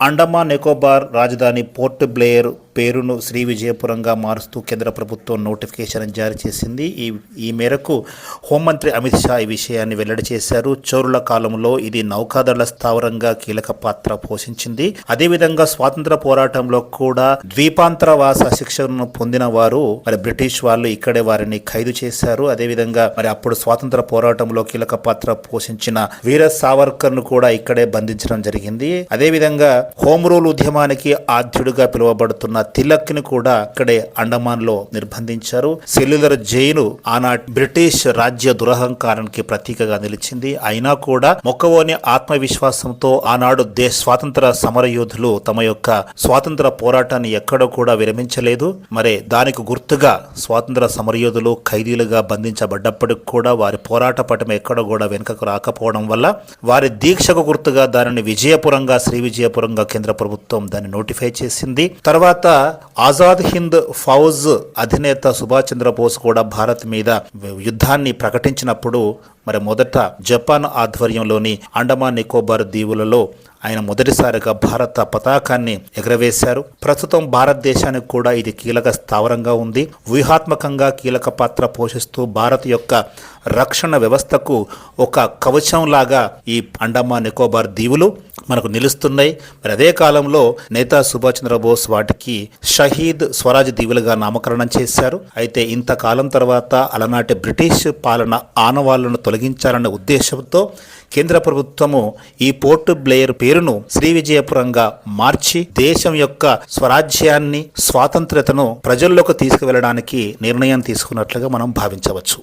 అండమాన్ నికోబార్ రాజధాని port Blair పేరును శ్రీ విజయపురంగా మారుస్తూ కేంద్ర ప్రభుత్వం నోటిఫికేషన్ జారీ చేసింది. ఈ మేరకు హోంమంత్రి అమిత్ షా ఈ విషయాన్ని వెల్లడి చేశారు. చోరుల కాలంలో ఇది నౌకాదళ స్థావరంగా కీలక పాత్ర పోషించింది. అదేవిధంగా స్వాతంత్ర పోరాటంలో కూడా ద్వీపాంతరవాస శిక్షను పొందిన వారు బ్రిటిష్ వాళ్ళు ఇక్కడే వారిని ఖైదు చేశారు. అదేవిధంగా అప్పుడు స్వాతంత్ర పోరాటంలో కీలక పాత్ర పోషించిన వీర సావర్కర్ ను కూడా ఇక్కడే బంధించడం జరిగింది. అదేవిధంగా హోమ్ రూల్ ఉద్యమానికి ఆద్యుడిగా పిలువబడుతున్న తిలక్ ని కూడా ఇక్కడే అండమాన్ లో నిర్బంధించారు. సెల్యులర్ జైలు ఆనాటి బ్రిటిష్ రాజ్య దురహంకారానికి ప్రతీకగా నిలిచింది. అయినా కూడా మొక్కవోని ఆత్మవిశ్వాసంతో ఆనాడు స్వాతంత్ర సమర యోధులు తమ యొక్క స్వాతంత్ర పోరాటాన్ని ఎక్కడ కూడా విరమించలేదు. మరి దానికి గుర్తుగా స్వాతంత్ర సమరయోధులు ఖైదీలుగా బంధించబడ్డప్పటికి కూడా వారి పోరాట పటం ఎక్కడ కూడా వెనుకకు రాకపోవడం వల్ల వారి దీక్షకు గుర్తుగా దానిని విజయపురంగా శ్రీ విజయపురంగా కేంద్ర ప్రభుత్వం దాన్ని నోటిఫై చేసింది. తర్వాత ఆజాద్ హింద్ ఫౌజ్ అధినేత సుభాష్ చంద్రబోస్ కూడా భారత్ మీద యుద్ధాన్ని ప్రకటించినప్పుడు మొదట జపాన్ ఆధ్వర్యంలోని అండమాన్ నికోబార్ దీవులలో ఆయన మొదటిసారిగా భారత పతాకాన్ని ఎగరవేశారు. ప్రస్తుతం భారతదేశానికి కూడా ఇది కీలక స్థావరంగా ఉంది. వ్యూహాత్మకంగా కీలక పాత్ర పోషిస్తూ భారత్ యొక్క రక్షణ వ్యవస్థకు ఒక కవచంలాగా ఈ అండమాన్ నికోబార్ దీవులు మనకు నిలుస్తున్నాయి. అదే కాలంలో నేతా సుభాష్ చంద్రబోస్ వాటికి షహీద్ స్వరాజ్ దీవులుగా నామకరణం చేశారు. అయితే ఇంతకాలం తర్వాత అలనాటి బ్రిటిష్ పాలన ఆనవాళ్లను తొలగించాలన్న ఉద్దేశంతో కేంద్ర ప్రభుత్వము ఈ పోర్ట్ బ్లేయర్ పేరును శ్రీ విజయపురంగా మార్చి దేశం యొక్క స్వరాజ్యాన్ని స్వాతంత్ర్యతను ప్రజల్లోకి తీసుకువెళ్ళడానికి నిర్ణయం తీసుకున్నట్లుగా మనం భావించవచ్చు.